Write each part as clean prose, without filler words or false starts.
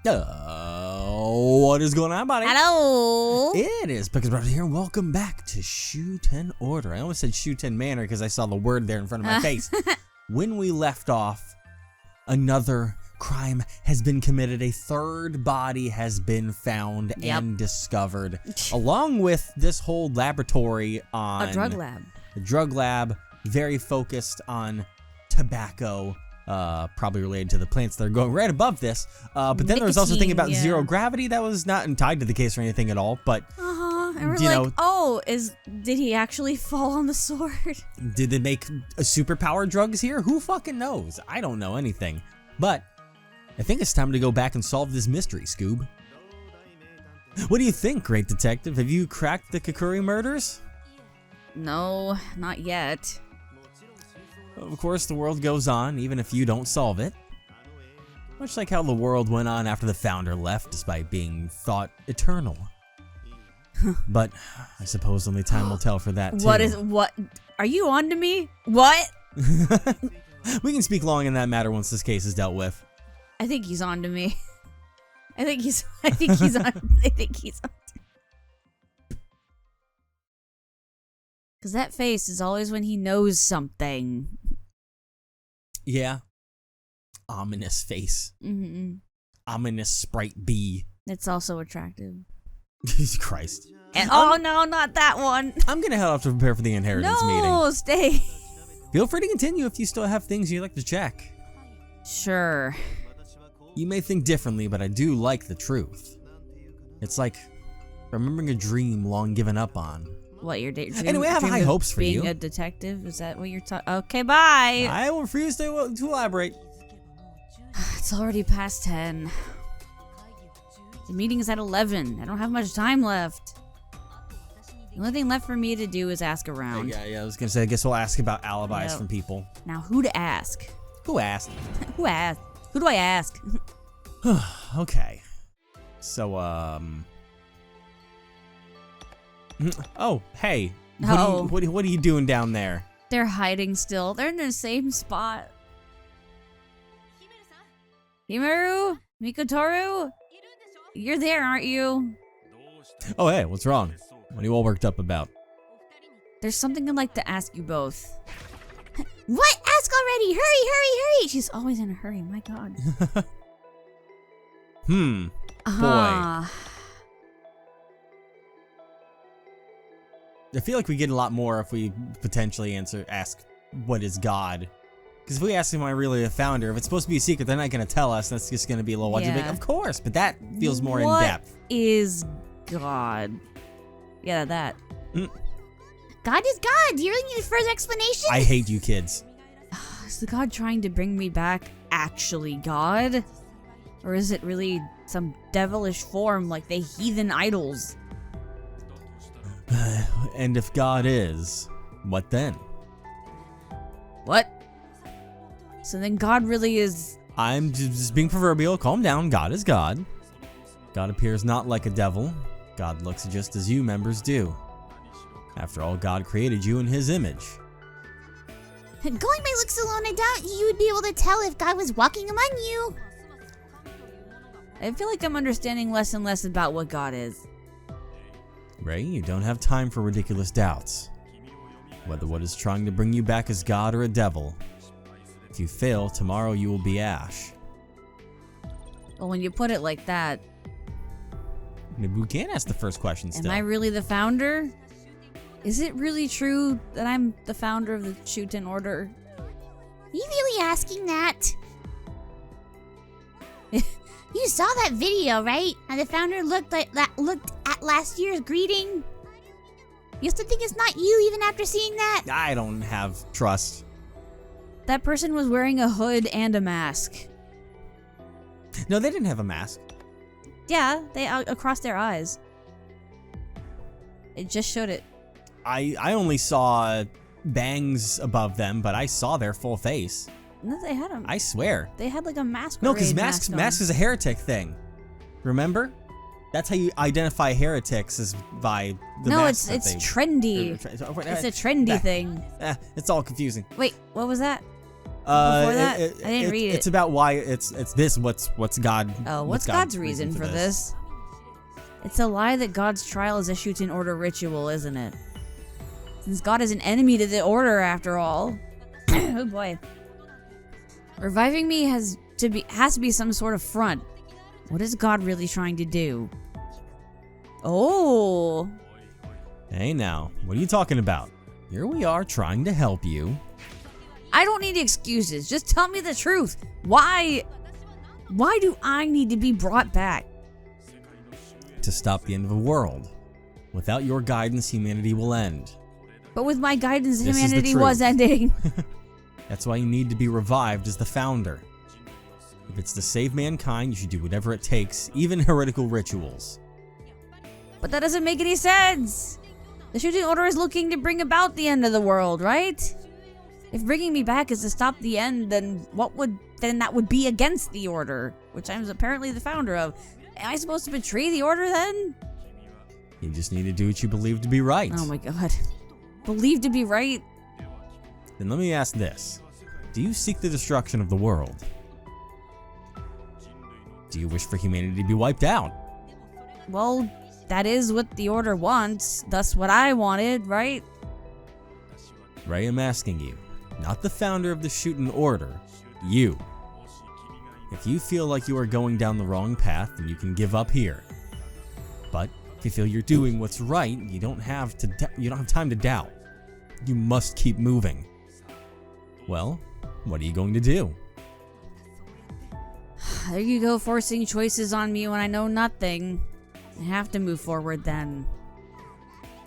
What is going on, buddy? Hello. It is Pickers Brothers here. Welcome back to Shuten Order. I almost said Shuten Manor because I saw the word there in front of my face. When we left off, another crime has been committed. A third body has been found and discovered, along with this whole laboratory on A drug lab. A drug lab, very focused on tobacco. Probably related to the plants that are going right above this. But then there was also a thing about zero gravity that was not tied to the case or anything at all. But And we're like, oh, did he actually fall on the sword? Did they make superpower drugs here? Who fucking knows? I don't know anything. But I think it's time to go back and solve this mystery, Scoob. What do you think, great detective? Have you cracked the Kakuri murders? No, not yet. Of course, the world goes on, even if you don't solve it. Much like how the world went on after the founder left, despite being thought eternal. But I suppose only time will tell for that, too. What? Are you on to me? What? We can speak long in that matter once this case is dealt with. I think he's on to me. I think he's on. Because that face is always when he knows something. Yeah. Ominous face. Mm-hmm. Ominous sprite bee. It's also attractive. Jesus Christ. And oh no, not that one. I'm gonna head off to prepare for the inheritance meeting. No, stay. Feel free to continue if you still have things you'd like to check. Sure. You may think differently, but I do like the truth. It's like remembering a dream long given up on. What, your dream? Anyway, I have high hopes for you. Being a detective? Is that what you're talking? Okay, bye. I will refuse to elaborate. It's already past 10. The meeting is at 11. I don't have much time left. The only thing left for me to do is ask around. Yeah, I was gonna say, I guess we'll ask about alibis from people. Now, who to ask? Who asked? Who asked? Who do I ask? Okay. So, oh, hey. What are you doing down there? They're hiding still. They're in the same spot. Himaru? Mikotoru? You're there, aren't you? Oh, hey, what's wrong? What are you all worked up about? There's something I'd like to ask you both. What? Ask already! Hurry, hurry, hurry! She's always in a hurry, my god. Boy. I feel like we get a lot more if we potentially ask, what is God? Because if we ask him, am I really the founder? If it's supposed to be a secret, they're not going to tell us. That's just going to be a little like, of course, but that feels more in depth. What is God? Yeah, that. God is God. Do you really need a further explanation? I hate you kids. Is the God trying to bring me back actually God? Or is it really some devilish form like the heathen idols? And if God is, what then? What? So then God really is... I'm just being proverbial. Calm down. God is God. God appears not like a devil. God looks just as you members do. After all, God created you in his image. Going by looks alone, I doubt you would be able to tell if God was walking among you. I feel like I'm understanding less and less about what God is. Ray, you don't have time for ridiculous doubts. Whether what is trying to bring you back is God or a devil. If you fail, tomorrow you will be ash. Well, when you put it like that... Maybe we can ask the first question still. Am I really the founder? Is it really true that I'm the founder of the Shuten Order? Are you really asking that? You saw that video, right? And the founder looked at last year's greeting. You still think it's not you even after seeing that? I don't have trust. That person was wearing a hood and a mask. No, they didn't have a mask. Yeah, they across their eyes. It just showed it. I only saw bangs above them, but I saw their full face. No, they had them. I swear. They had like a mask. No, because mask is a heretic thing. Remember? That's how you identify heretics, is by the masks. No, it's trendy. It's a trendy thing. It's all confusing. Wait, what was that? Before that? I didn't read it. It's about why it's this. What's God? Oh, what's God's reason for this? It's a lie that God's trial is a Shuten Order ritual, isn't it? Since God is an enemy to the Order, after all. Oh boy. Reviving me has to be some sort of front. What is God really trying to do? Oh. Hey now, what are you talking about? Here we are trying to help you. I don't need excuses. Just tell me the truth. Why do I need to be brought back? To stop the end of the world. Without your guidance, humanity will end. But with my guidance, This is the humanity truth. was ending. That's why you need to be revived as the founder. If it's to save mankind, you should do whatever it takes, even heretical rituals. But that doesn't make any sense. The Shooting Order is looking to bring about the end of the world, right? If bringing me back is to stop the end, then that would be against the Order, which I'm apparently the founder of. Am I supposed to betray the Order then? You just need to do what you believe to be right. Oh my god. Believe to be right? Then let me ask this. Do you seek the destruction of the world? Do you wish for humanity to be wiped out? Well, that is what the Order wants. Thus what I wanted, right? Ray, I'm asking you, not the founder of the Shooten Order, you. If you feel like you are going down the wrong path, then you can give up here. But if you feel you're doing what's right, you don't have time to doubt. You must keep moving. Well, what are you going to do? There you go, forcing choices on me when I know nothing. I have to move forward then.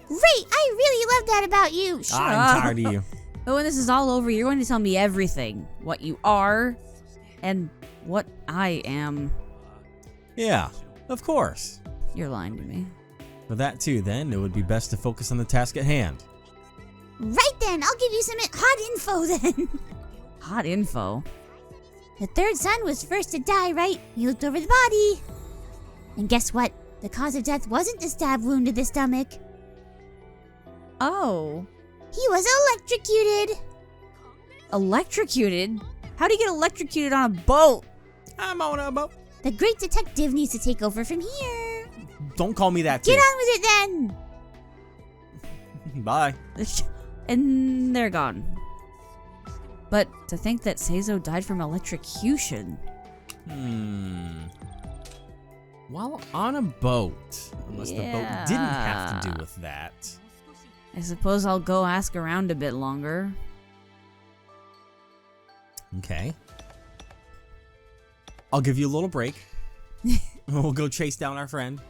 Ray, I really love that about you. I'm tired of you. But when this is all over, you're going to tell me everything. What you are, and what I am. Yeah, of course. You're lying to me. For that too, then, it would be best to focus on the task at hand. Right then, I'll give you some hot info then. Hot info? The third son was first to die, right? He looked over the body. And guess what? The cause of death wasn't the stab wound to the stomach. Oh. He was electrocuted. Electrocuted? How do you get electrocuted on a boat? I'm on a boat. The great detective needs to take over from here. Don't call me that too. Get on with it then. Bye. And they're gone. But to think that Seizo died from electrocution. While on a boat. Unless the boat didn't have to do with that. I suppose I'll go ask around a bit longer. Okay. I'll give you a little break. We'll go chase down our friend.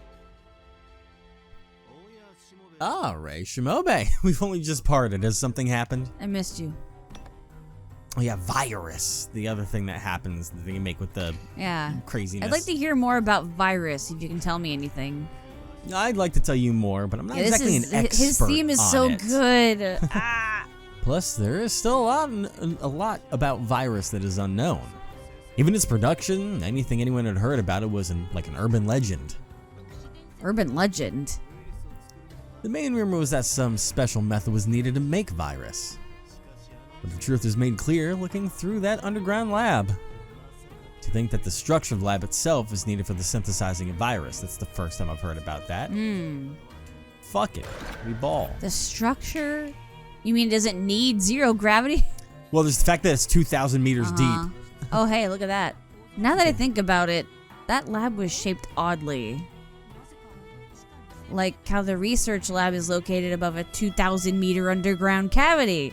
Ah, Ray Shimobe. We've only just parted. Has something happened? I missed you. Oh yeah, virus. The other thing that happens, the thing you make with the craziness. I'd like to hear more about virus, if you can tell me anything. I'd like to tell you more, but I'm not exactly an expert. His theme is so it. good. Plus, there is still a lot about virus that is unknown. Even its production, anything anyone had heard about it was like an urban legend. Urban legend? The main rumor was that some special method was needed to make virus. But the truth is made clear looking through that underground lab. To think that the structure of the lab itself is needed for the synthesizing of virus. That's the first time I've heard about that. Fuck it. We ball. The structure? You mean does it need zero gravity? Well, there's the fact that it's 2,000 meters deep. Oh, hey, look at that. Now that I think about it, that lab was shaped oddly. Like how the research lab is located above a 2,000 meter underground cavity.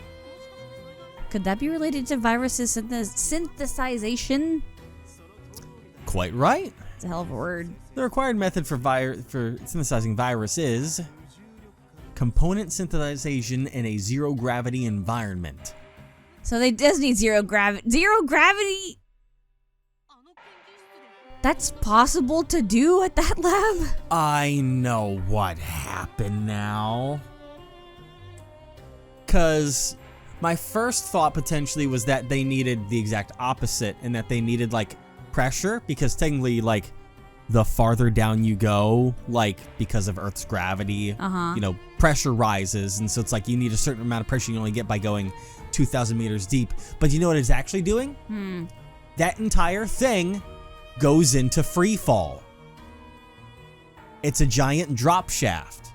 Could that be related to virus's synthesization? Quite right. It's a hell of a word. The required method for synthesizing virus is component synthesization in a zero gravity environment. So they does need zero gravity. Zero gravity? That's possible to do at that lab? I know what happened now. 'Cause my first thought potentially was that they needed the exact opposite and that they needed like pressure, because technically like the farther down you go, like because of Earth's gravity, you know, pressure rises, and so it's like you need a certain amount of pressure you only get by going 2,000 meters deep. But you know what it's actually doing? That entire thing goes into free fall. It's a giant drop shaft.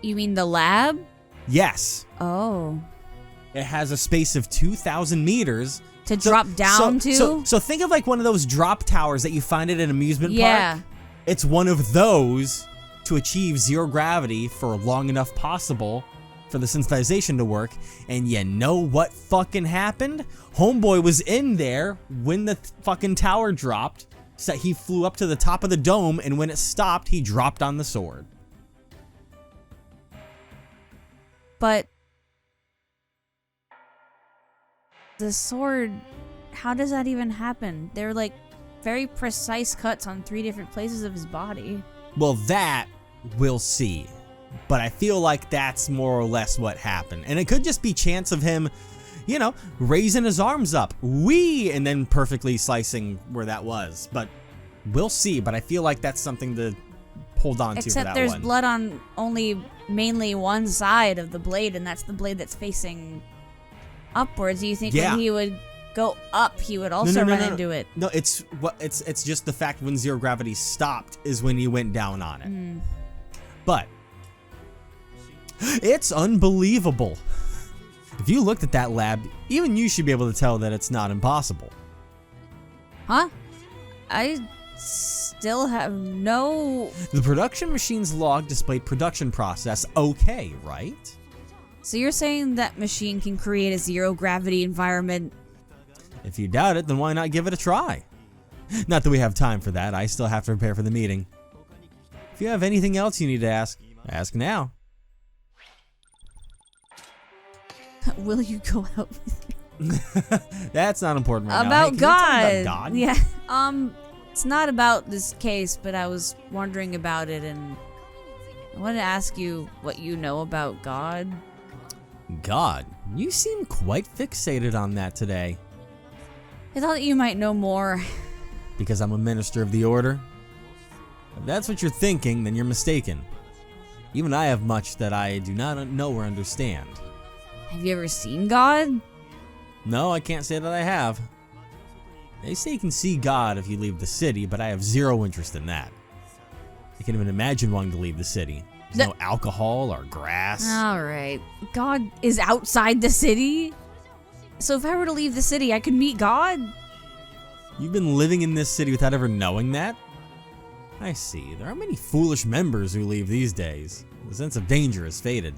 You mean the lab? Yes. Oh. It has a space of 2,000 meters. To drop down to? So think of like one of those drop towers that you find at an amusement park. It's one of those to achieve zero gravity for long enough possible for the sensitization to work. And you know what fucking happened? Homeboy was in there when the fucking tower dropped. So he flew up to the top of the dome, and when it stopped, he dropped on the sword. But the sword, how does that even happen? They're like very precise cuts on 3 different places of his body. Well, that we'll see. But I feel like that's more or less what happened. And it could just be chance of him, you know, raising his arms up. And then perfectly slicing where that was. But we'll see. But I feel like that's something to hold on to for that one. Except there's blood on only mainly one side of the blade, and that's the blade that's facing upwards. Do you think when he would go up, he would also run into it? No, it's just the fact when zero gravity stopped is when he went down on it. But it's unbelievable. If you looked at that lab, even you should be able to tell that it's not impossible. Huh? I still have no... The production machine's log displayed production process okay, right? So you're saying that machine can create a zero gravity environment? If you doubt it, then why not give it a try? Not that we have time for that. I still have to prepare for the meeting. If you have anything else you need to ask, ask now. Will you go out with me? That's not important right now. Hey, God. About God. Yeah. It's not about this case, but I was wondering about it, and I wanted to ask you what you know about God. God? You seem quite fixated on that today. I thought you might know more. Because I'm a minister of the order? If that's what you're thinking, then you're mistaken. Even I have much that I do not know or understand. Have you ever seen God? No, I can't say that I have. They say you can see God if you leave the city, but I have zero interest in that. I can't even imagine wanting to leave the city. There's no alcohol or grass. Alright. God is outside the city? So if I were to leave the city, I could meet God? You've been living in this city without ever knowing that? I see. There are many foolish members who leave these days. The sense of danger has faded.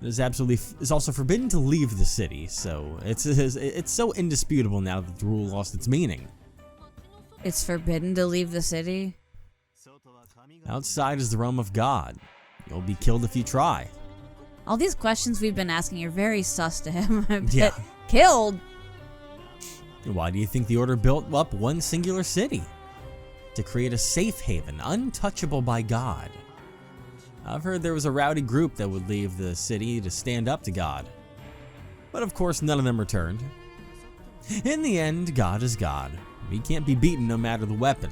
It's also forbidden to leave the city, so it's so indisputable now that the rule lost its meaning. It's forbidden to leave the city? Outside is the realm of God. You'll be killed if you try. All these questions we've been asking are very sus to him. Yeah. Killed? Why do you think the Order built up one singular city? To create a safe haven, untouchable by God. I've heard there was a rowdy group that would leave the city to stand up to God. But of course, none of them returned. In the end, God is God. We can't be beaten no matter the weapon.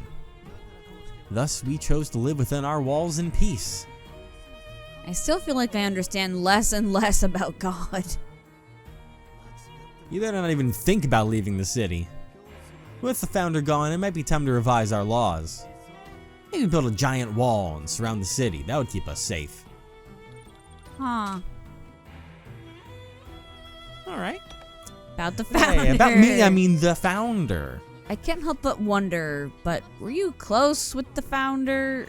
Thus, we chose to live within our walls in peace. I still feel like I understand less and less about God. You better not even think about leaving the city. With the founder gone, it might be time to revise our laws. Maybe build a giant wall and surround the city. That would keep us safe. Huh. Alright. About the founder. Hey, about me, I mean the founder. I can't help but wonder, but were you close with the founder?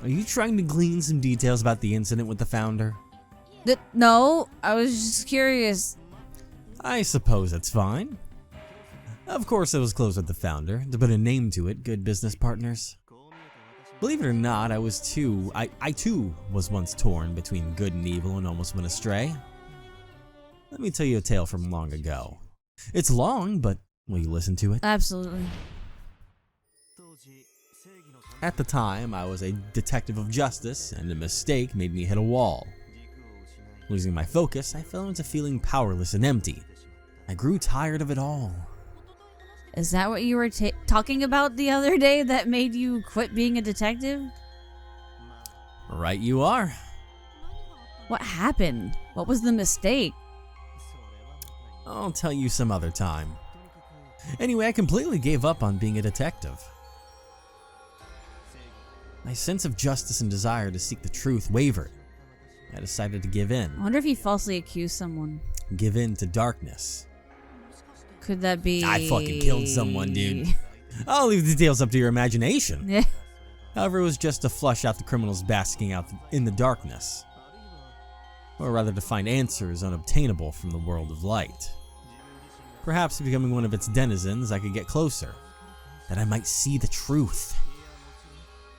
Are you trying to glean some details about the incident with the founder? No, I was just curious. I suppose that's fine. Of course I was close with the founder. To put a name to it, good business partners. Believe it or not, I too was once torn between good and evil and almost went astray. Let me tell you a tale from long ago. It's long, but will you listen to it? Absolutely. At the time, I was a detective of justice, and a mistake made me hit a wall. Losing my focus, I fell into feeling powerless and empty. I grew tired of it all. Is that what you were talking about the other day that made you quit being a detective? Right you are. What happened? What was the mistake? I'll tell you some other time. Anyway, I completely gave up on being a detective. My sense of justice and desire to seek the truth wavered. I decided to give in. I wonder if he falsely accused someone. Give in to darkness. Could that be... I fucking killed someone, dude. I'll leave the details up to your imagination. Yeah. However, it was just to flush out the criminals basking out in the darkness. Or rather to find answers unobtainable from the world of light. Perhaps becoming one of its denizens, I could get closer. That I might see the truth.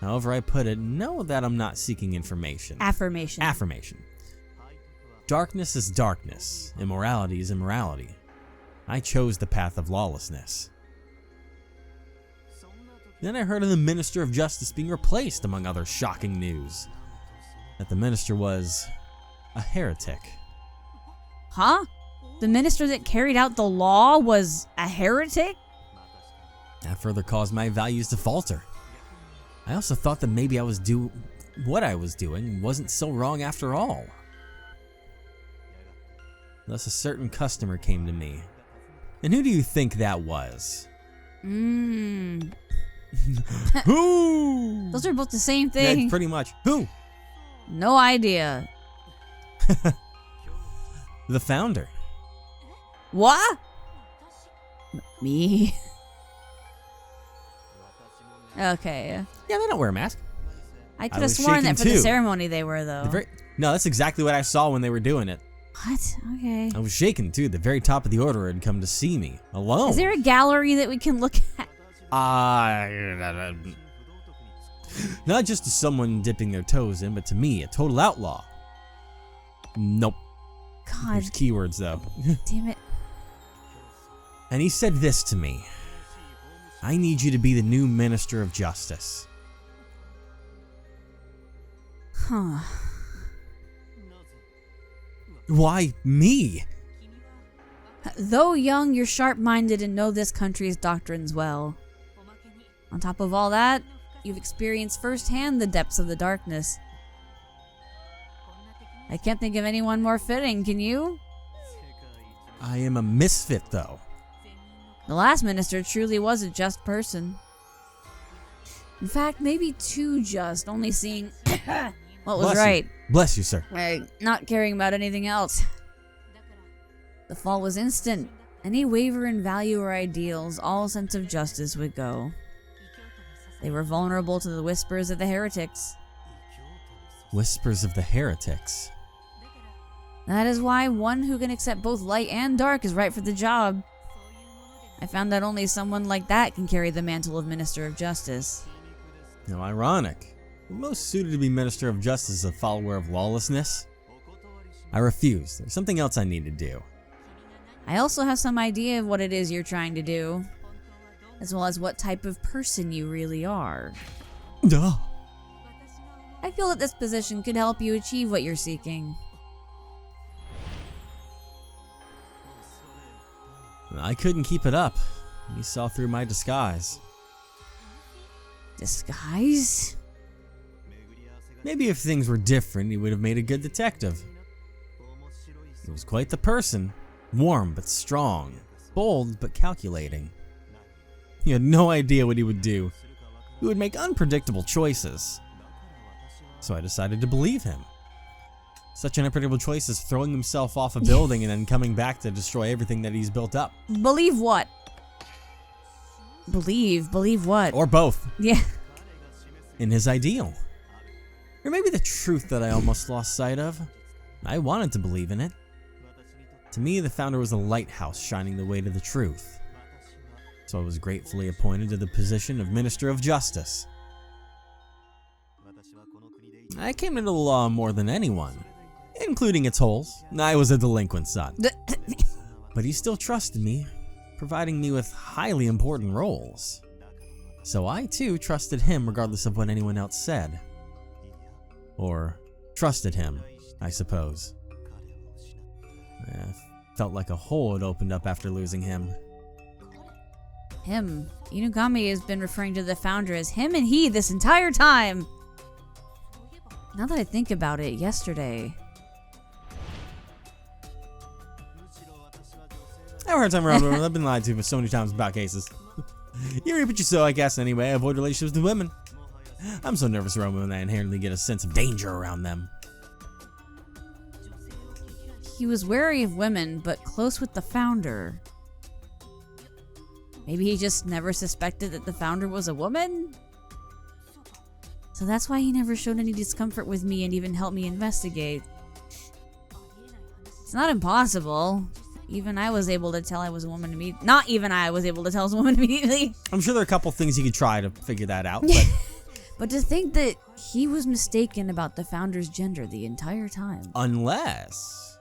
However I put it, know that I'm not seeking information. Affirmation. Affirmation. Darkness is darkness. Immorality is immorality. I chose the path of lawlessness. Then I heard of the Minister of Justice being replaced, among other shocking news. That the minister was a heretic. Huh? The minister that carried out the law was a heretic? That further caused my values to falter. I also thought that maybe what I was doing wasn't so wrong after all. Thus a certain customer came to me. And who do you think that was? Who? Those are both the same thing. Yeah, pretty much. Who? No idea. The founder. What? Me? Okay. Yeah, they don't wear a mask. I could have was sworn that for shaking the too. ceremony they were, though. No, that's exactly what I saw when they were doing it. What? Okay. I was shaken too. The very top of the order had come to see me, alone. Is there a gallery that we can look at? Not just to someone dipping their toes in, but to me, a total outlaw. Nope. God. There's keywords though. Damn it. And he said this to me. I need you to be the new Minister of Justice. Huh. Why me? Though young, you're sharp-minded and know this country's doctrines well. On top of all that, you've experienced firsthand the depths of the darkness. I can't think of anyone more fitting, can you? I am a misfit though. The last minister truly was a just person. In fact, maybe too just, only seeing what was Bless right. you. Bless you, sir. Right, not caring about anything else. The fall was instant. Any waver in value or ideals, all sense of justice would go. They were vulnerable to the whispers of the heretics. Whispers of the heretics. That is why one who can accept both light and dark is right for the job. I found that only someone like that can carry the mantle of Minister of Justice. How ironic. The most suited to be Minister of Justice is a follower of lawlessness. I refuse. There's something else I need to do. I also have some idea of what it is you're trying to do, as well as what type of person you really are. Duh. I feel that this position could help you achieve what you're seeking. I couldn't keep it up. You saw through my disguise. Disguise? Maybe if things were different, he would have made a good detective. He was quite the person. Warm but strong. Bold but calculating. He had no idea what he would do. He would make unpredictable choices. So I decided to believe him. Such an unpredictable choice as throwing himself off a building and then coming back to destroy everything that he's built up. Believe what? Believe what? Or both. Yeah. In his ideal. Or maybe the truth that I almost lost sight of. I wanted to believe in it. To me, the founder was a lighthouse shining the way to the truth. So I was gratefully appointed to the position of Minister of Justice. I came into the law more than anyone, including its holes. I was a delinquent son. But he still trusted me, providing me with highly important roles. So I too trusted him regardless of what anyone else said. Or trusted him, I suppose. I felt like a hole had opened up after losing him. Him. Inugami has been referring to the founder as him and he this entire time. Now that I think about it, yesterday. I have a hard time around women. I've been lied to so many times about cases. You reap what you sow, I guess, anyway. I avoid relationships with women. I'm so nervous around women that I inherently get a sense of danger around them. He was wary of women, but close with the founder. Maybe he just never suspected that the founder was a woman? So that's why he never showed any discomfort with me and even helped me investigate. It's not impossible. Even I was able to tell I was a woman immediately. Not even I was able to tell I was a woman immediately. I'm sure there are a couple things you could try to figure that out, but... But to think that he was mistaken about the founder's gender the entire time. Unless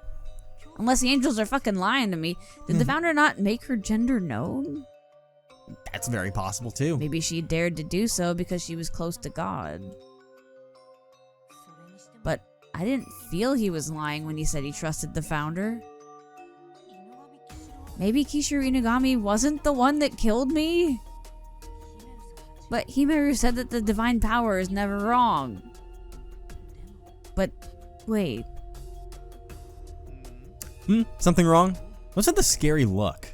the angels are fucking lying to me. Did the founder not make her gender known? That's very possible, too. Maybe she dared to do so because she was close to God. But I didn't feel he was lying when he said he trusted the founder. Maybe Kishiro Inugami wasn't the one that killed me? But Himeru said that the divine power is never wrong. But, wait. Something wrong? What's with the scary look?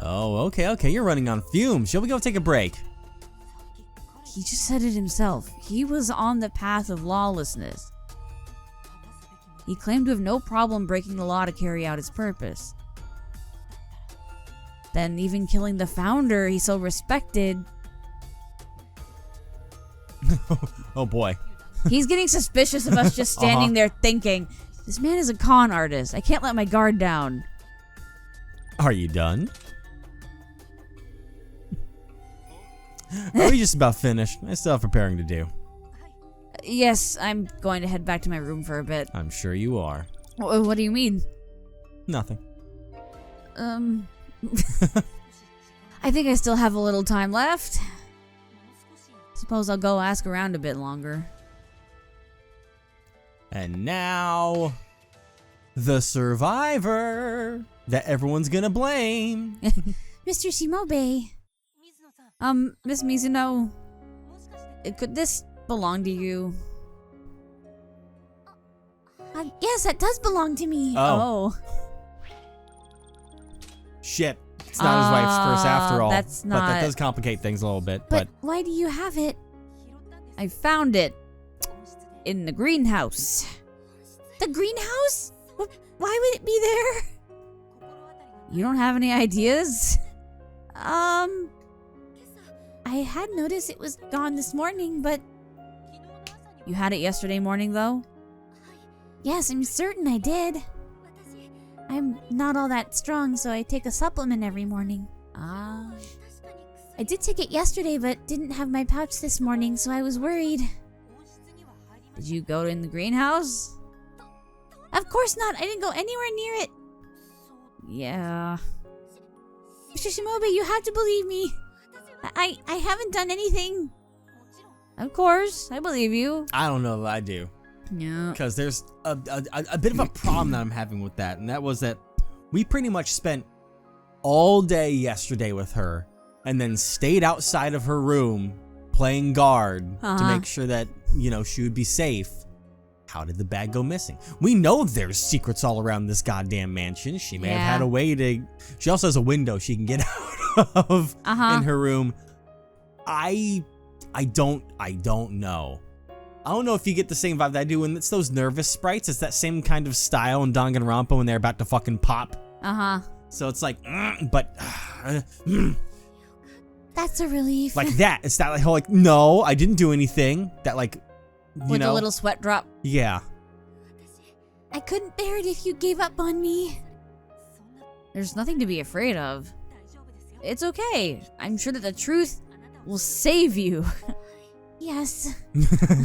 Oh, okay, you're running on fumes. Shall we go take a break? He just said it himself. He was on the path of lawlessness. He claimed to have no problem breaking the law to carry out his purpose. Then even killing the founder he so respected. Oh boy. He's getting suspicious of us just standing there thinking, this man is a con artist. I can't let my guard down. Are you done? Are we just about finished? I still have preparing to do. Yes, I'm going to head back to my room for a bit. I'm sure you are. What do you mean? Nothing. I think I still have a little time left. Suppose I'll go ask around a bit longer. And now, the survivor that everyone's gonna blame. Mr. Shimobe. Miss Mizuno, could this belong to you? Yes, that does belong to me. Oh. Shit. It's not his wife's purse after all. That's But that not- does complicate things a little bit. But why do you have it? I found it in the greenhouse. The greenhouse? Why would it be there? You don't have any ideas? I had noticed it was gone this morning, but... You had it yesterday morning, though? Yes, I'm certain I did. I'm not all that strong, so I take a supplement every morning. Ah. I did take it yesterday, but didn't have my pouch this morning, so I was worried. Did you go in the greenhouse? Of course not. I didn't go anywhere near it. Yeah. Mr. Shimobe, you have to believe me. I haven't done anything. Of course, I believe you. I don't know that I do. Yeah. Because there's a bit of a problem that I'm having with that. And that was that we pretty much spent all day yesterday with her and then stayed outside of her room playing guard to make sure that, you know, she would be safe. How did the bag go missing? We know there's secrets all around this goddamn mansion. She may have had a way to... She also has a window she can get out of in her room. I don't know. I don't know if you get the same vibe that I do when it's those nervous sprites. It's that same kind of style in Danganronpa when they're about to fucking pop. So it's like, That's a relief. like that. It's that like whole like, no, I didn't do anything. That like, you With know, a little sweat drop. Yeah. I couldn't bear it if you gave up on me. There's nothing to be afraid of. It's okay. I'm sure that the truth will save you. Yes.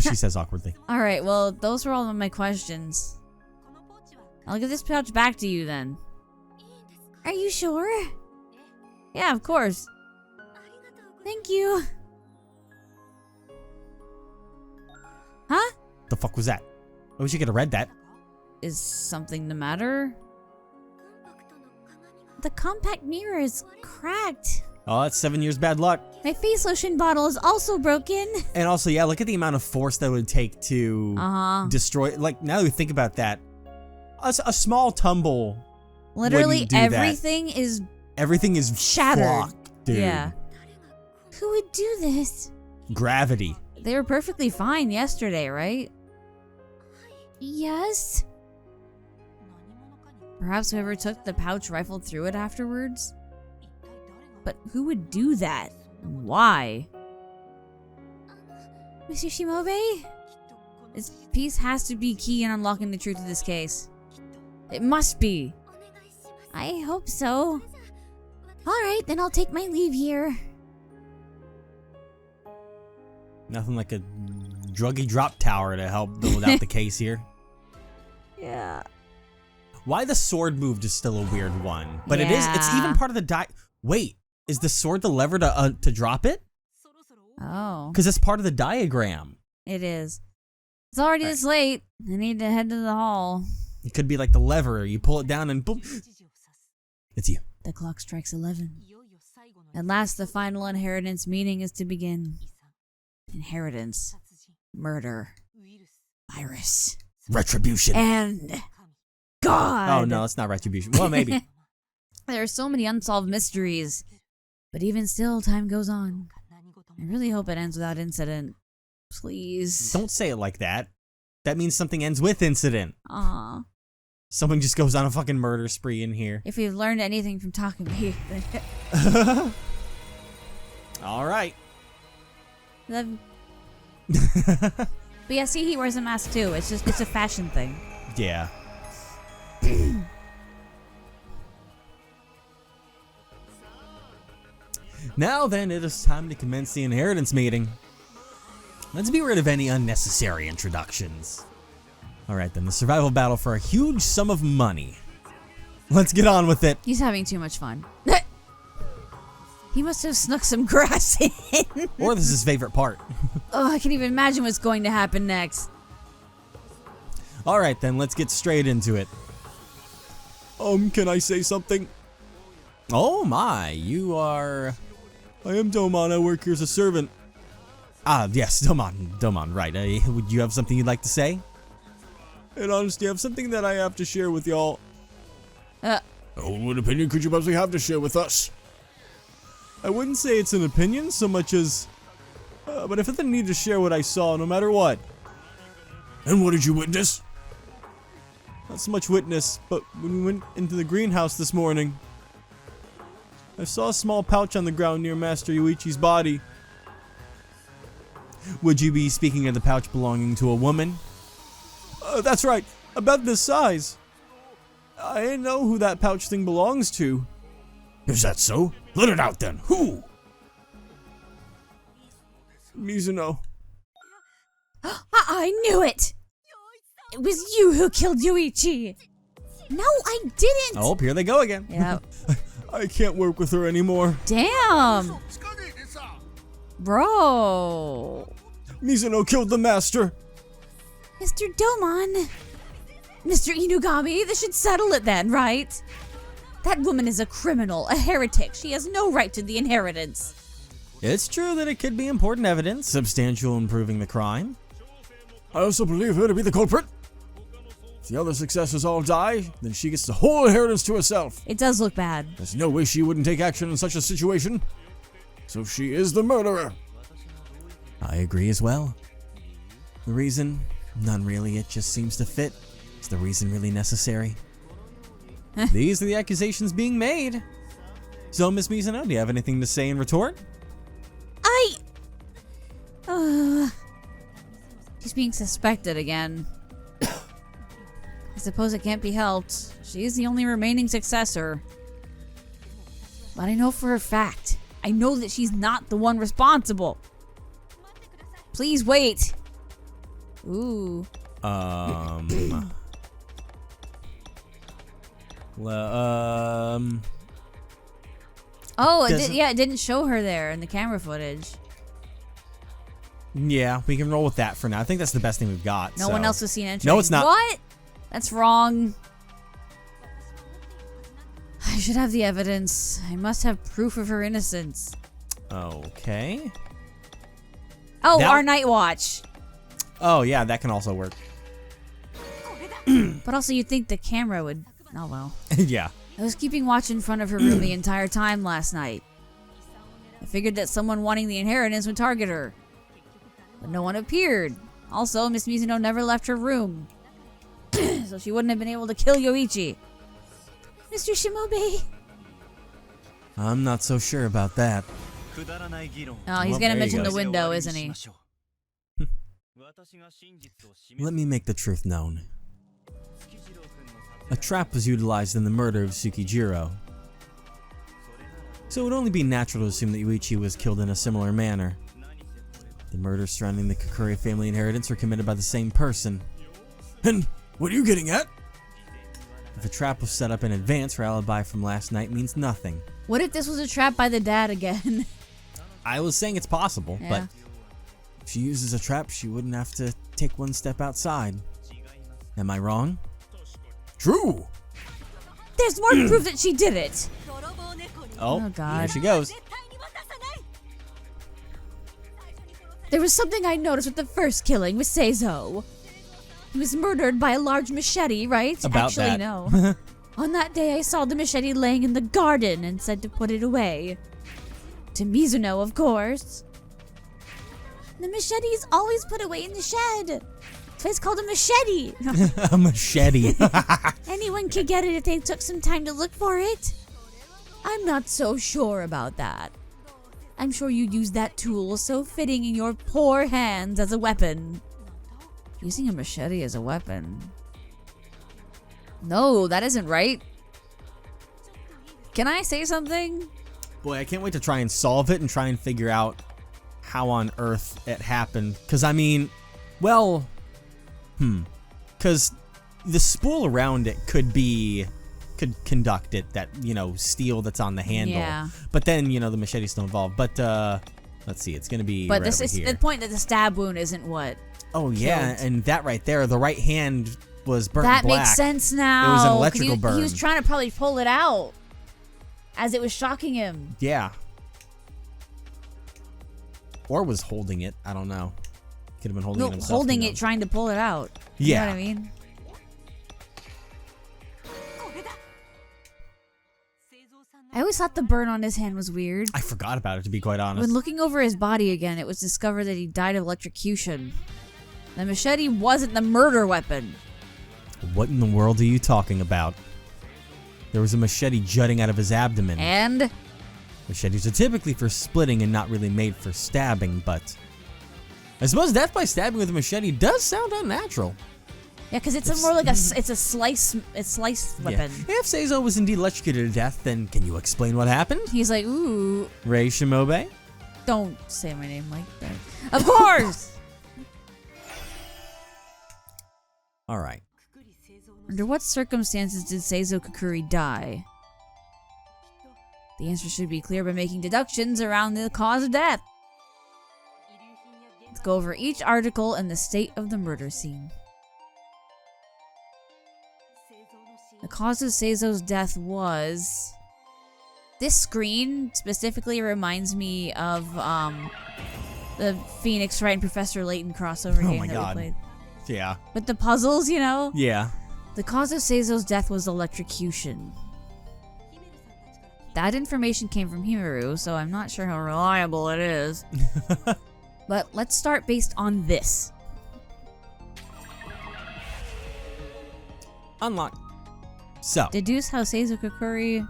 She says awkwardly. All right, well, those were all of my questions. I'll give this pouch back to you then. Are you sure? Yeah, of course. Thank you. Huh? The fuck was that? I wish you could have read that. Is something the matter? The compact mirror is cracked. Oh, that's 7 years bad luck. My face lotion bottle is also broken. And also, yeah, look at the amount of force that it would take to destroy. Like, now that we think about that, a small tumble Literally wouldn't do everything is everything is shattered. fucked, dude. Yeah. Who would do this? Gravity. They were perfectly fine yesterday, right? Yes. Perhaps whoever took the pouch rifled through it afterwards? But who would do that? Why? Mr. Shimobe? This piece has to be key in unlocking the truth of this case. It must be. I hope so. Alright, then I'll take my leave here. Nothing like a druggy drop tower to help build out the case here. Yeah. Why the sword move is still a weird one. But it's even part of the Wait, is the sword the lever to drop it? Oh. Because it's part of the diagram. It is. It's already this late. I need to head to the hall. It could be like the lever. You pull it down and boom. It's you. The clock strikes 11. At last, the final inheritance meeting is to begin. Inheritance. Murder. Virus. Retribution. And God. Oh, no, it's not retribution. Well, maybe. There are so many unsolved mysteries. But even still, time goes on. I really hope it ends without incident. Please. Don't say it like that. That means something ends with incident. Aw. Someone just goes on a fucking murder spree in here. If we've learned anything from Takumi. All right. But yeah, see, he wears a mask too. It's a fashion thing. Yeah. Now then, it is time to commence the inheritance meeting. Let's be rid of any unnecessary introductions. Alright then, the survival battle for a huge sum of money. Let's get on with it. He's having too much fun. He must have snuck some grass in. Or this is his favorite part. Oh, I can even imagine what's going to happen next. Alright then, let's get straight into it. Can I say something? Oh my, you are... I am Domon, I work here as a servant. Ah, yes, Domon, right. Would you have something you'd like to say? And honestly, I have something that I have to share with y'all. What opinion could you possibly have to share with us? I wouldn't say it's an opinion so much as... but I felt the need to share what I saw, no matter what. And what did you witness? Not so much witness, but when we went into the greenhouse this morning, I saw a small pouch on the ground near Master Yuichi's body. Would you be speaking of the pouch belonging to a woman? That's right, about this size. I know who that pouch thing belongs to. Is that so? Let it out then. Who? Mizuno. I knew it! It was you who killed Yuichi! No, I didn't! Oh, here they go again. Yep. I can't work with her anymore. Damn! Bro! Mizuno killed the master. Mr. Domon! Mr. Inugami, this should settle it then, right? That woman is a criminal, a heretic. She has no right to the inheritance. It's true that it could be important evidence, substantial in proving the crime. I also believe her to be the culprit. If the other successors all die, then she gets the whole inheritance to herself. It does look bad. There's no way she wouldn't take action in such a situation. So she is the murderer. I agree as well. The reason? None really, it just seems to fit. Is the reason really necessary? These are the accusations being made. So, Miss Mizuno, do you have anything to say in retort? She's being suspected again. I suppose it can't be helped. She is the only remaining successor. But I know for a fact. I know that she's not the one responsible. Please wait. Ooh. Oh, it didn't show her there in the camera footage. Yeah, we can roll with that for now. I think that's the best thing we've got. No one else has seen entry. No, it's not. What? That's wrong. I should have the evidence. I must have proof of her innocence. Okay. Oh, our night watch. Oh, yeah, that can also work. But also you'd think the camera would... Oh, well. Yeah. I was keeping watch in front of her room the entire time last night. I figured that someone wanting the inheritance would target her. But no one appeared. Also, Miss Mizuno never left her room. So she wouldn't have been able to kill Yoichi. Mr. Shimobe. I'm not so sure about that. Oh, he's Well, gonna there you mention go. the window, isn't he? Let me make the truth known. A trap was utilized in the murder of Tsukijiro. So it would only be natural to assume that Yoichi was killed in a similar manner. The murders surrounding the Kakure family inheritance were committed by the same person. And what are you getting at? If a trap was set up in advance, her alibi from last night means nothing. What if this was a trap by the dad again? I was saying it's possible, Yeah. but if she uses a trap, she wouldn't have to take one step outside. Am I wrong? True! There's more proof that she did it. Oh, God. Here she goes. There was something I noticed with the first killing with Seizo. He was murdered by a large machete, right? About Actually, that. no. On that day, I saw the machete laying in the garden and said to put it away. To Mizuno, of course. The machete is always put away in the shed. That's why it's called a machete. A machete. Anyone could get it if they took some time to look for it. I'm not so sure about that. I'm sure you used that tool so fitting in your poor hands as a weapon. Using a machete as a weapon? No, that isn't right. Can I say something? Boy, I can't wait to try and solve it and try and figure out how on earth it happened. Because, I mean, well, because the spool around it could conduct it, that, you know, steel that's on the handle. Yeah. But then, you know, the machete's still involved. But, let's see, it's going to be But right this over is here. the point that the stab wound isn't what. Oh, yeah, killed. and that right there, the right hand was burnt That black. makes sense now. It was an 'cause electrical burn. He was trying to probably pull it out as it was shocking him. Yeah. Or was holding it. I don't know. Could have been holding it himself. Holding who it, knows? trying to pull it out. You Yeah. know what I mean? I always thought the burn on his hand was weird. I forgot about it, to be quite honest. When looking over his body again, it was discovered that he died of electrocution. The machete wasn't the murder weapon. What in the world are you talking about? There was a machete jutting out of his abdomen. And Machetes are typically for splitting and not really made for stabbing, but I suppose death by stabbing with a machete does sound unnatural. yeah, because it's more like a slice weapon. Yeah. If Seizo was indeed electrocuted to death, then can you explain what happened? He's like, ooh, Rei Shimobe? don't say my name like that. Of course. All right. Under what circumstances did Seizo Kakuri die? The answer should be clear by making deductions around the cause of death. Let's go over each article and the state of the murder scene. The cause of Seizo's death was... This screen specifically reminds me of the Phoenix Wright and Professor Layton crossover Oh game my that God. we played. Yeah. With the puzzles, you know? Yeah. The cause of Seizo's death was electrocution. That information came from Himaru, so I'm not sure how reliable it is. But let's start based on this. Unlock. So, Deduce how Seizo Kakuri...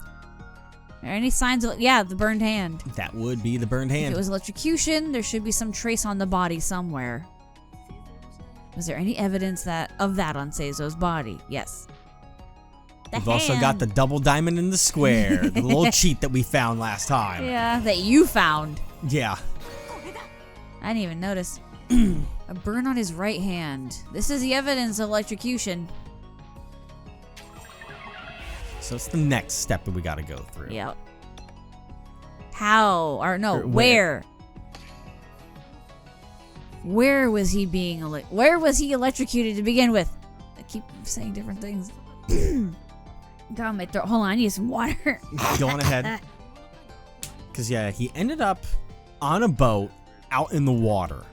Are any signs of... Yeah, the burned hand. that would be the burned If hand. it was electrocution, there should be some trace on the body somewhere. Was there any evidence of that on Seizo's body? Yes. We've also got the double diamond in the square, the little cheat that we found last time. Yeah, that you found. Yeah. I didn't even notice. A burn on his right hand. This is the evidence of electrocution. So it's the next step that we got to go through. Yep. How? Or no, Or where? Where was he being where was he electrocuted to begin with? I keep saying different things. Got my throat. Hold on, I need some water. Go on ahead. Because, yeah, he ended up on a boat out in the water.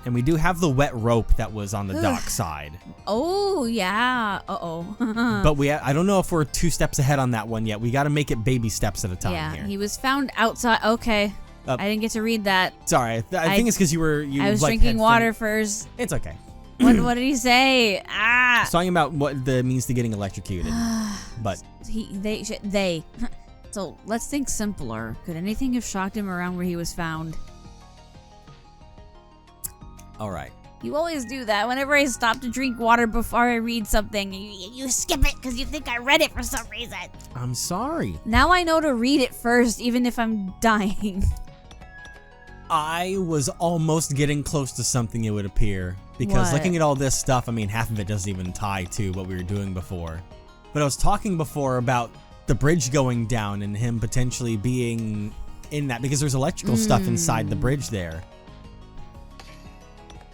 And we do have the wet rope that was on the dock side. Oh, yeah. Uh-oh. But I don't know if we're 2 steps ahead on that one yet. We got to make it baby steps at a time yeah, here. he was found outside. Okay. I didn't get to read that. Sorry, I think it's because you I was drinking water first. It's okay. What did he say? He's talking about what the means to getting electrocuted. But they. So let's think simpler. Could anything have shocked him around where he was found? all right. You always do that. Whenever I stop to drink water before I read something, you skip it because you think I read it for some reason. I'm sorry. Now I know to read it first, even if I'm dying. I was almost getting close to something, it would appear. Because What? looking at all this stuff, I mean, half of it doesn't even tie to what we were doing before. But I was talking before about the bridge going down and him potentially being in that, because there's electrical stuff inside the bridge there.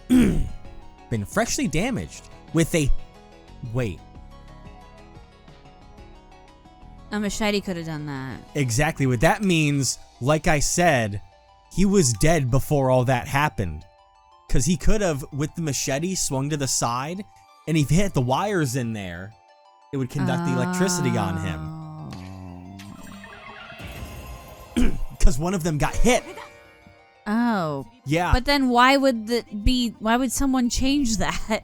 Been freshly damaged with a... Wait. A machete could have done that. Exactly. What that means, like I said, he was dead before all that happened. Because he could have, with the machete, swung to the side, and if he hit the wires in there, it would conduct the electricity on him. Because one of them got hit. Oh. Yeah. But then why would someone change that?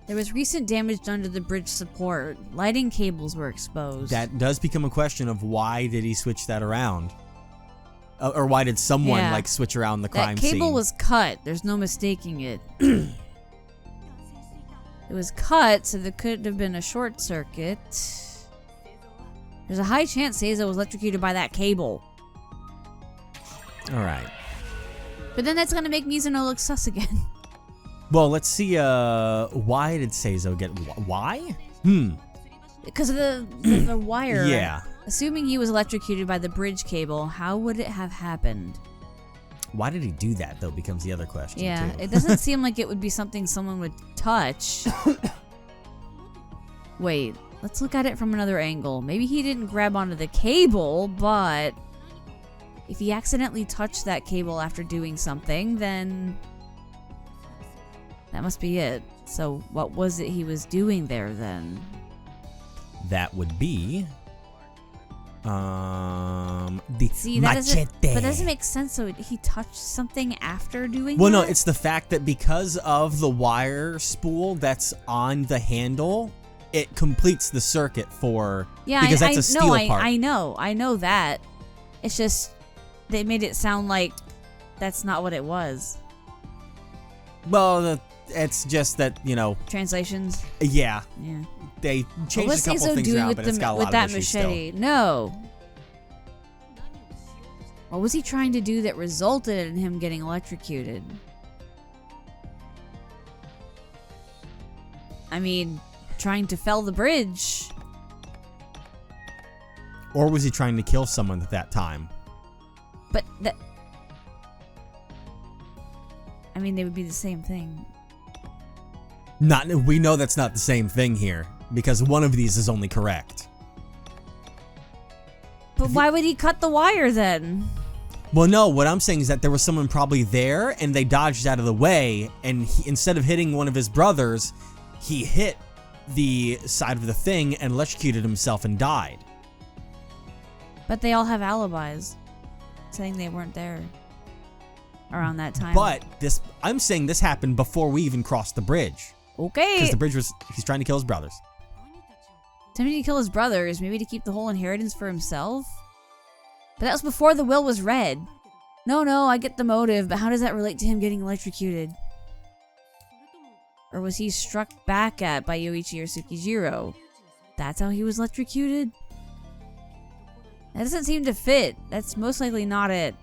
There was recent damage done to the bridge support. Lighting cables were exposed. That does become a question of why did he switch that around? Or why did someone like switch around the crime scene? That cable was cut. There's no mistaking it. It was cut, so there could have been a short circuit. There's a high chance Seizo was electrocuted by that cable. All right. But then that's gonna make Mizuno look sus again. Well, let's see. Why did Seizo get... Why? Because of the wire. Yeah. Assuming he was electrocuted by the bridge cable, how would it have happened? Why did he do that, though, becomes the other question, Yeah, too. it doesn't seem like it would be something someone would touch. Wait, let's look at it from another angle. Maybe he didn't grab onto the cable, but if he accidentally touched that cable after doing something, then that must be it. So what was it he was doing there then? That would be... the See, machete. That doesn't make sense. So he touched something after doing Well, that? no, it's the fact that because of the wire spool that's on the handle, it completes the circuit for... Yeah, because that's a steel part. I know that. It's just they made it sound like that's not what it was. Well, it's just that, you know... Translations? Yeah. Yeah. They changed a couple things around, but it's got a lot of issues machete? still. No. What was he trying to do that resulted in him getting electrocuted? I mean, trying to fell the bridge. Or was he trying to kill someone at that time? But that... I mean, they would be the same thing. We know that's not the same thing here, because one of these is only correct. But why would he cut the wire then? Well, no, what I'm saying is that there was someone probably there, and they dodged out of the way, and instead of hitting one of his brothers, he hit the side of the thing and electrocuted himself and died. But they all have alibis, saying they weren't there around that time. But I'm saying this happened before we even crossed the bridge. Okay. Because the bridge he's trying to kill his brothers. Attempting to kill his brothers, maybe to keep the whole inheritance for himself? But that was before the will was read. No, I get the motive, but how does that relate to him getting electrocuted? Or was he struck back at by Yoichi or Tsukijiro? That's how he was electrocuted? That doesn't seem to fit. That's most likely not it.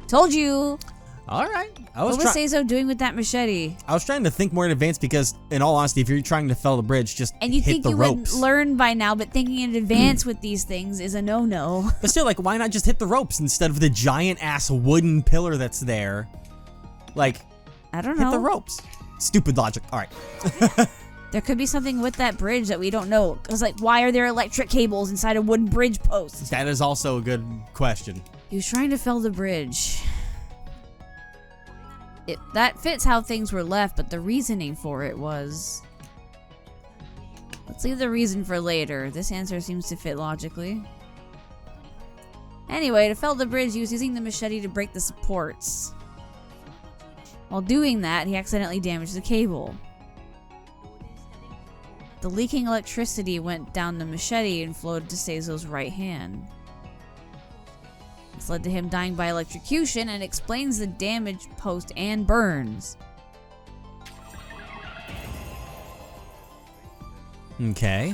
Told you! All right. What was Seizo doing with that machete? I was trying to think more in advance because, in all honesty, if you're trying to fell the bridge, just and you hit think the you ropes. would learn by now, but thinking in advance with these things is a no-no. But still, like, why not just hit the ropes instead of the giant-ass wooden pillar that's there? Like, I don't know. hit the ropes. Stupid logic. All right. There could be something with that bridge that we don't know. Because, like, why are there electric cables inside a wooden bridge post? That is also a good question. He was trying to fell the bridge. That fits how things were left, but the reasoning for it was... Let's leave the reason for later. This answer seems to fit logically. Anyway, to fell the bridge, he was using the machete to break the supports. While doing that, he accidentally damaged the cable. The leaking electricity went down the machete and flowed to Seizo's right hand. This led to him dying by electrocution and explains the damage post and burns. Okay.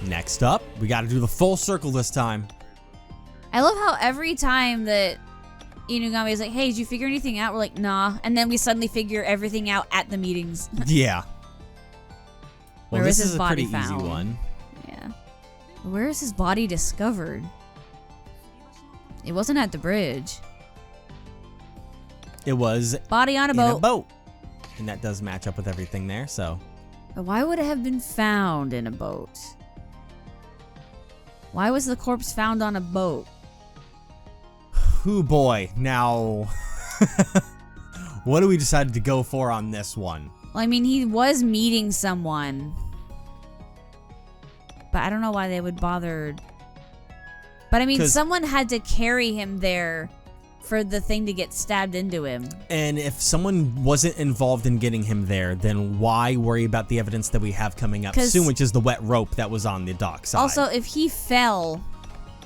Next up, we gotta do the full circle this time. I love how every time that Inugami is like, hey, did you figure anything out? We're like, nah. And then we suddenly figure everything out at the meetings. Yeah. Well, Where this was his is a body pretty easy found? one. Yeah. Where is his body discovered? It wasn't at the bridge. It was Body on a in boat. a boat. And that does match up with everything there, so. But why would it have been found in a boat? Why was the corpse found on a boat? Ooh boy. Now, what do we decide to go for on this one? Well, I mean, he was meeting someone. But I don't know why they would bother. But I mean, 'Cause- someone had to carry him there for the thing to get stabbed into him. And if someone wasn't involved in getting him there, then why worry about the evidence that we have coming up 'Cause- soon, which is the wet rope that was on the dock side? Also, if he fell,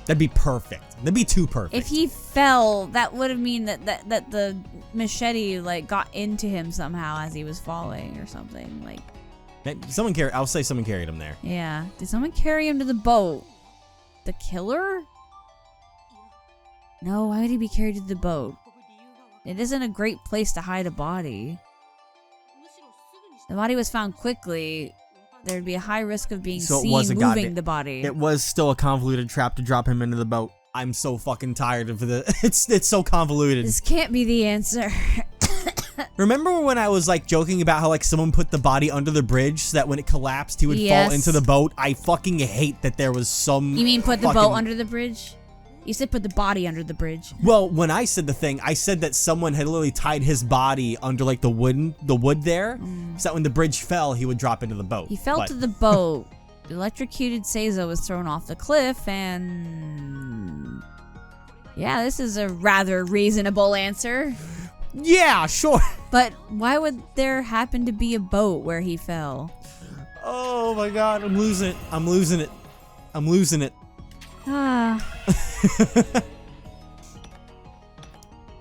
that'd be perfect. That'd be too perfect. if he fell, that would have mean that the machete like got into him somehow as he was falling or something. Like, I'll say someone carried him there. yeah, did someone carry him to the boat? The killer? No, why would he be carried to the boat? It isn't a great place to hide a body. The body was found quickly. There'd be a high risk of being So it seen was a moving the body. It was still a convoluted trap to drop him into the boat. I'm so fucking tired of the. It's so convoluted. This can't be the answer. Remember when I was like joking about how like someone put the body under the bridge so that when it collapsed he would Yes. fall into the boat? I fucking hate that there was some. You mean put the fucking- boat under the bridge? You said put the body under the bridge. Well, when I said the thing, I said that someone had literally tied his body under like the wood there, so that when the bridge fell, he would drop into the boat. He fell But- to the boat. The electrocuted Seizo was thrown off the cliff, and yeah, this is a rather reasonable answer. Yeah, sure. But why would there happen to be a boat where he fell? Oh my god, I'm losing it. I'm losing it. I'm losing it. Ah,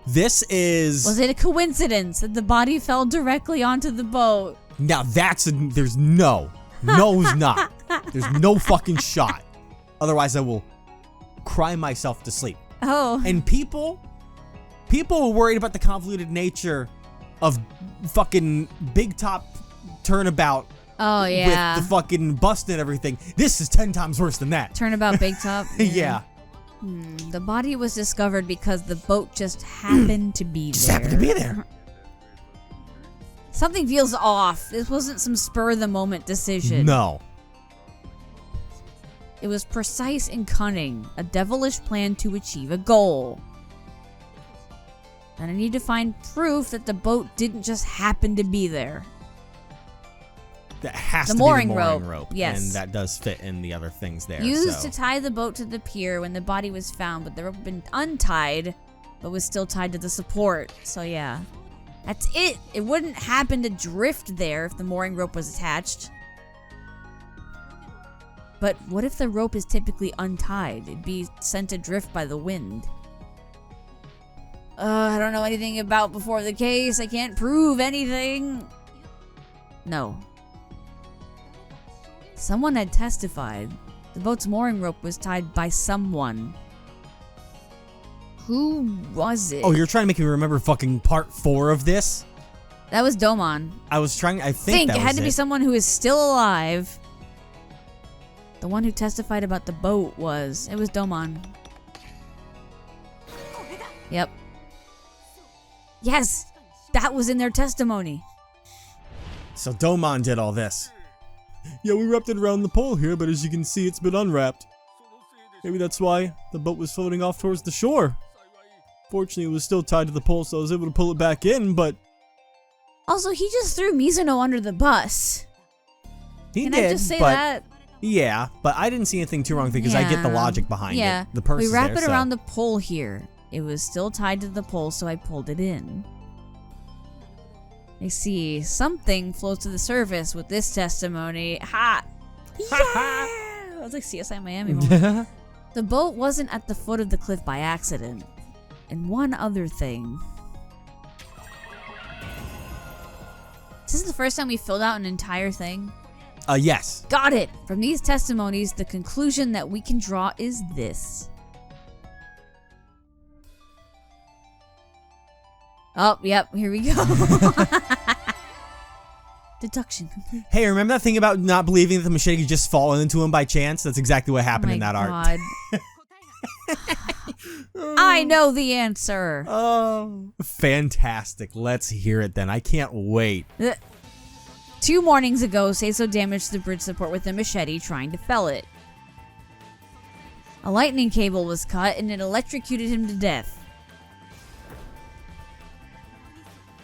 This is was it a coincidence that the body fell directly onto the boat? now there's no it's not. There's no fucking shot. Otherwise I will cry myself to sleep. Oh, And people were worried about the convoluted nature of fucking big top turnabout oh yeah. with the fucking bust and everything. This is 10 times worse than that. Turnabout Big Top. Yeah. The body was discovered because the boat just happened to be Just there. happened to be there. Something feels off. This wasn't some spur of the moment decision. No. It was precise and cunning, a devilish plan to achieve a goal. And I need to find proof that the boat didn't just happen to be there. That has The to mooring be the mooring rope, rope. yes. And that does fit in the other things there. Used so. to tie the boat to the pier when the body was found, but the rope had been untied, but was still tied to the support. So yeah. That's it. It wouldn't happen to drift there if the mooring rope was attached. But what if the rope is typically untied? It'd be sent adrift by the wind. I don't know anything about before the case. I can't prove anything. No. Someone had testified. The boat's mooring rope was tied by someone. Who was it? Oh, you're trying to make me remember fucking part 4 of this? That was Domon. I think that It was had to be someone who is still alive. The one who testified about the boat was. It was Domon. Yep. Yes! That was in their testimony. So Domon did all this. Yeah, we wrapped it around the pole here, but as you can see, it's been unwrapped. Maybe that's why the boat was floating off towards the shore. Fortunately, it was still tied to the pole, so I was able to pull it back in, but... Also, he just threw Mizuno under the bus. Can I just say that? Yeah, but I didn't see anything too wrong with it because I get the logic behind it. The purse we wrap is there, it around the pole here. It was still tied to the pole, so I pulled it in. I see something floats to the surface with this testimony. Ha! Yeah! I was like CSI Miami moment. The boat wasn't at the foot of the cliff by accident. And one other thing. This is the first time we filled out an entire thing. Yes. Got it! From these testimonies, the conclusion that we can draw is this. Oh, yep, here we go. Deduction complete. Hey, remember that thing about not believing that the machete could just fall into him by chance? That's exactly what happened in that art. I know the answer. Oh, fantastic. Let's hear it then. I can't wait. 2 mornings ago, Seiso damaged the bridge support with a machete trying to fell it. A lightning cable was cut and it electrocuted him to death.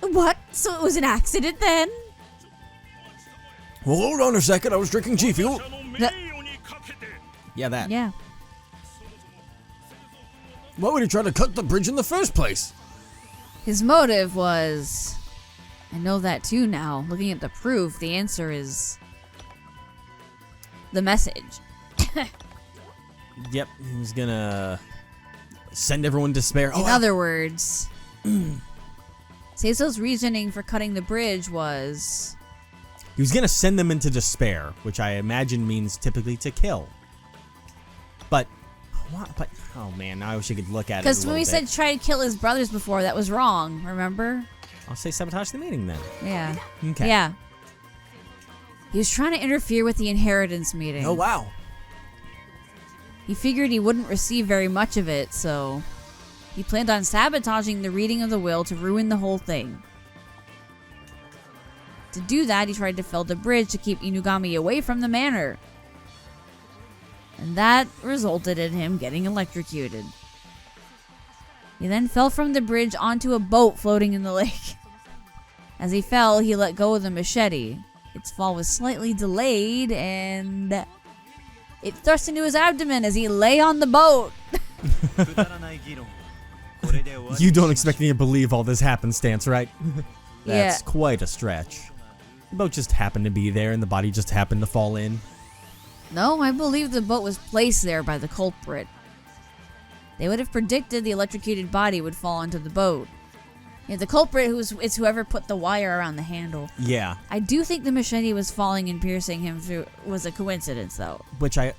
What? So it was an accident then? Well, hold on a second. I was drinking G Fuel. Yeah, that. Yeah. Why would he try to cut the bridge in the first place? His motive was... I know that too now. Looking at the proof, the answer is... the message. Yep, he was gonna... send everyone to despair. In other words... Seiso's reasoning for cutting the bridge was... he was gonna send them into despair, which I imagine means typically to kill. But... what? But... oh man, now I wish I could look at it because when we said try to kill his brothers before, that was wrong, remember? I'll say sabotage the meeting then. Yeah. Okay. Yeah. He was trying to interfere with the inheritance meeting. Oh, wow. He figured he wouldn't receive very much of it, so... he planned on sabotaging the reading of the will to ruin the whole thing. To do that, he tried to fell the bridge to keep Inugami away from the manor. And that resulted in him getting electrocuted. He then fell from the bridge onto a boat floating in the lake. As he fell, he let go of the machete. Its fall was slightly delayed, and it thrust into his abdomen as he lay on the boat. You don't expect me to believe all this happenstance, right? That's Yeah. quite a stretch. The boat just happened to be there, and the body just happened to fall in. No, I believe the boat was placed there by the culprit. They would have predicted the electrocuted body would fall onto the boat. Yeah, the culprit is whoever put the wire around the handle. Yeah. I do think the machete was falling and piercing him through was a coincidence, though. Which I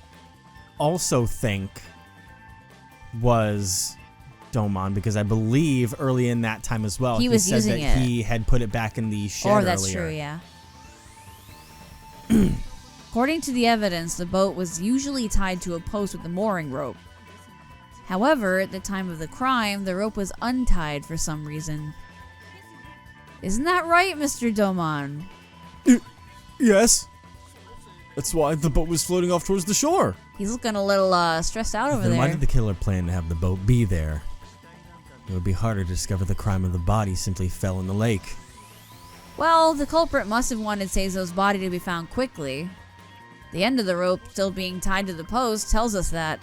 also think was Domon, because I believe early in that time as well, He was said using that it. he had put it back in the shed earlier. Or that's true, yeah. According to the evidence, the boat was usually tied to a post with a mooring rope. However, at the time of the crime, the rope was untied for some reason. Isn't that right, Mr. Domon? Yes. That's why the boat was floating off towards the shore. He's looking a little stressed out over Then why there. did the killer plan to have the boat be there? It would be harder to discover the crime if the body simply fell in the lake. Well, the culprit must have wanted Seiso's body to be found quickly. The end of the rope still being tied to the post tells us that.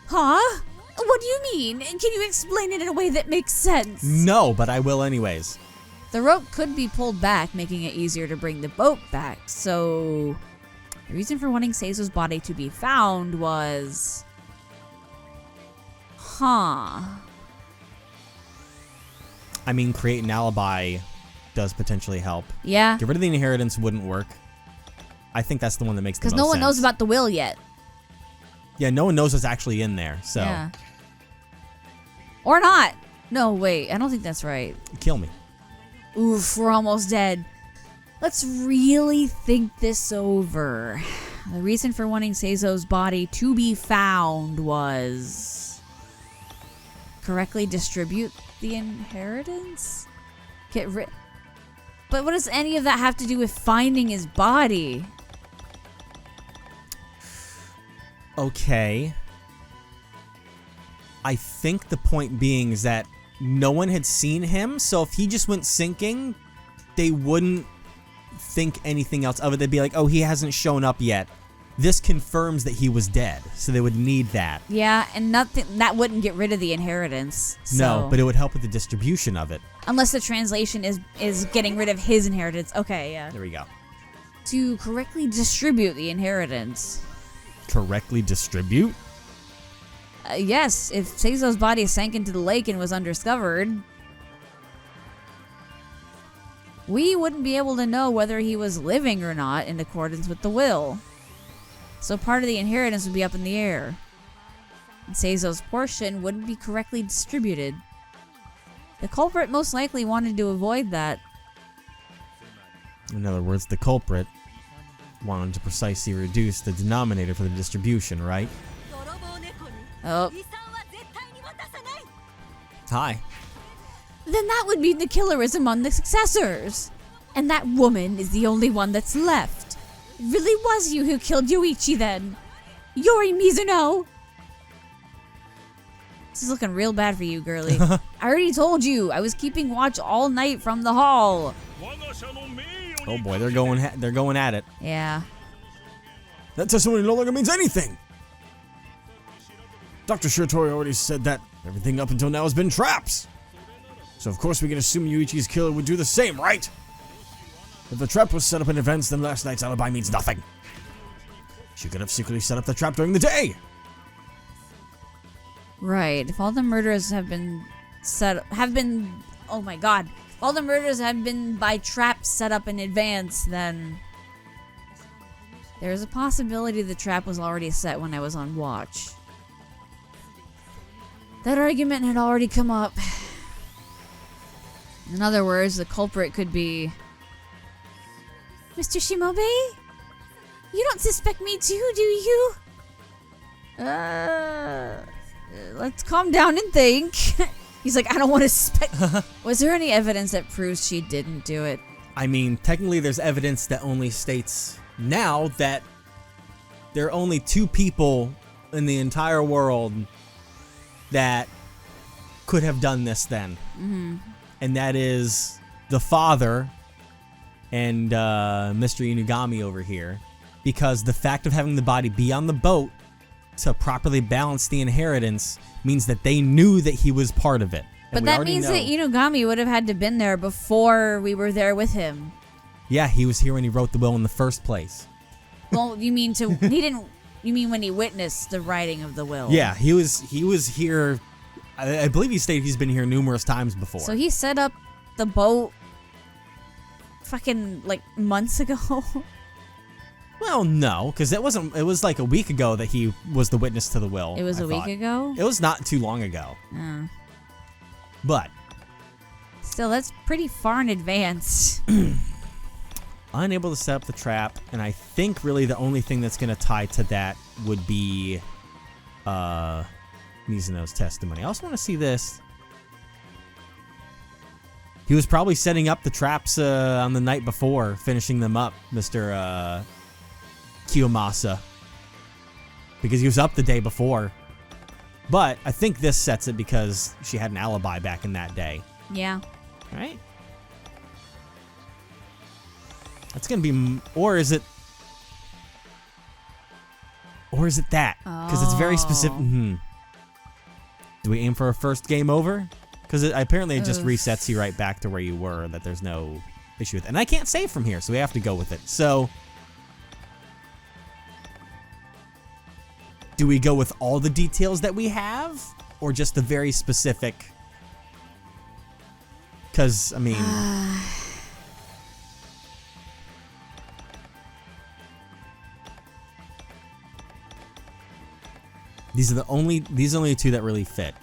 Huh? What do you mean? Can you explain it in a way that makes sense? No, but I will anyways. The rope could be pulled back, making it easier to bring the boat back, so... the reason for wanting Seiso's body to be found was... huh. I mean, create an alibi does potentially help. Yeah, Get rid of the inheritance wouldn't work. I think that's the one that makes the most because sense. no one knows about the will yet. Yeah, no one knows what's actually in there, so... Yeah. Or not. No, wait, I don't think that's right. kill me. Oof, we're almost dead. Let's really think this over. The reason for wanting Seiso's body to be found was... correctly distribute the inheritance? Get rid... But what does any of that have to do with finding his body? Okay. I think the point being is that no one had seen him, so if he just went sinking, they wouldn't think anything else of it. They'd be like, oh, he hasn't shown up yet. This confirms that he was dead, so they would need that. Yeah, and nothing that wouldn't get rid of the inheritance. So. No, but it would help with the distribution of it. Unless the translation is getting rid of his inheritance. Okay, yeah. There we go. To correctly distribute the inheritance. Correctly distribute? Yes, if Seizo's body sank into the lake and was undiscovered, we wouldn't be able to know whether he was living or not in accordance with the will. So part of the inheritance would be up in the air. And Seizo's portion wouldn't be correctly distributed. The culprit most likely wanted to avoid that. In other words, the culprit wanted to precisely reduce the denominator for the distribution, right? Oh. Hi. Then that would mean the killer is among the successors. And that woman is the only one that's left. It really was you who killed Yoichi then. Yori Mizuno. This is looking real bad for you, girly. I already told you, I was keeping watch all night from the hall. Oh boy, they're going at it. Yeah. That testimony no longer means anything. Dr. Shiratori already said that everything up until now has been traps. So of course we can assume Yuichi's killer would do the same, right? If the trap was set up in advance, then last night's alibi means nothing. She could have secretly set up the trap during the day. Right. If all the murders have been oh my god. If all the murders have been by traps set up in advance, then there's a possibility the trap was already set when I was on watch. That argument had already come up. In other words, the culprit could be... Mr. Shimobe? You don't suspect me too, do you? Let's calm down and think. He's like, I don't want to suspect... Was there any evidence that proves she didn't do it? I mean, technically there's evidence that only states now that there are only 2 people in the entire world that could have done this then. Mm-hmm. And that is the father and Mr. Inugami over here. Because the fact of having the body be on the boat to properly balance the inheritance means that they knew that he was part of it. But that means that Inugami would have had to been there before we were there with him. Yeah, he was here when he wrote the will in the first place. Well, you mean you mean when he witnessed the writing of the will? Yeah, he was here. I believe he stated he's been here numerous times before. So he set up the boat fucking like months ago. Well, no, because it was like a week ago that he was the witness to the will. It was a week ago? It was not too long ago. Oh. But still, that's pretty far in advance. Unable to set up the trap, and I think really the only thing that's going to tie to that would be Mizuno's testimony. I also want to see this. He was probably setting up the traps on the night before, finishing them up, Mr. Kiyomasa. Because he was up the day before. But I think this sets it because she had an alibi back in that day. Yeah. Right? That's going to be... Or is it that? Because it's very specific. Do we aim for a first game over? Because apparently it just resets you right back to where you were, that there's no issue with it. And I can't save from here, so we have to go with it. So, do we go with all the details that we have? Or just the very specific? Because, I mean... These are the only 2 that really fit.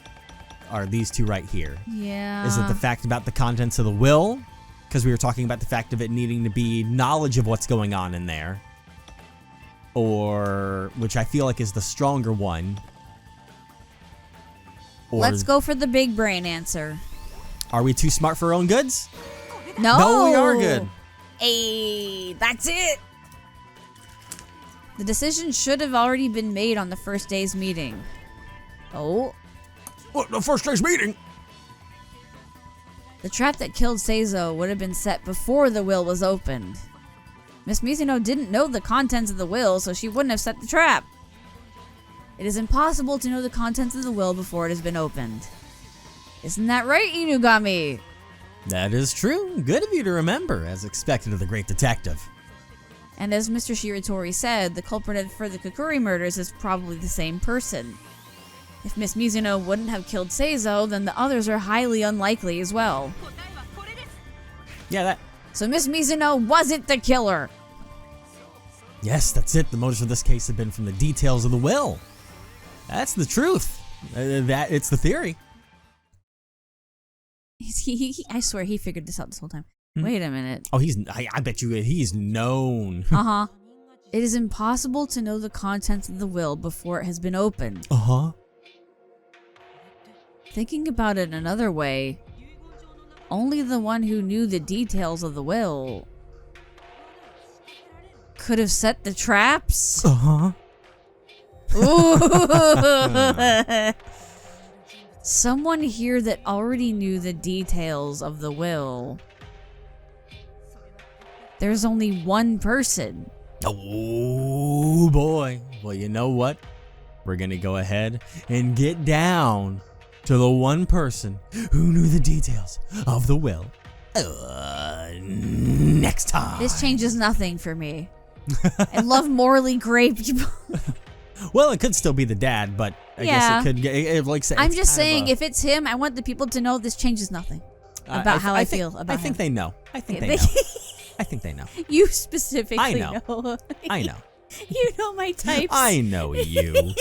Are these 2 right here. Yeah. Is it the fact about the contents of the will? Because we were talking about the fact of it needing to be knowledge of what's going on in there. Or, which I feel like is the stronger one. Or, let's go for the big brain answer. Are we too smart for our own goods? No. No, we are good. Hey, that's it. The decision should have already been made on the first day's meeting. Oh. What, the first day's meeting? The trap that killed Seizo would have been set before the will was opened. Miss Mizuno didn't know the contents of the will, so she wouldn't have set the trap. It is impossible to know the contents of the will before it has been opened. Isn't that right, Inugami? That is true. Good of you to remember, as expected of the great detective. And as Mr. Shiratori said, the culprit for the Kokuri murders is probably the same person. If Miss Mizuno wouldn't have killed Seizo, then the others are highly unlikely as well. Yeah, that... So Miss Mizuno wasn't the killer! Yes, that's it. The motives for this case have been from the details of the will. That's the truth. It's the theory. I swear he figured this out this whole time. Wait a minute. Oh, I bet you he's known. Uh-huh. It is impossible to know the contents of the will before it has been opened. Uh-huh. Thinking about it another way, only the one who knew the details of the will could have set the traps? Uh-huh. Ooh. Someone here that already knew the details of the will. There's only one person. Oh, boy. Well, you know what? We're going to go ahead and get down to the one person who knew the details of the will. Next time. This changes nothing for me. I love morally gray people. Well, it could still be the dad, but I guess it could get, like say, I'm just saying, if it's him, I want the people to know this changes nothing about how I feel about him. I think they know. I think they know. I think they know. You specifically I know. know. I know. You know my types. I know you.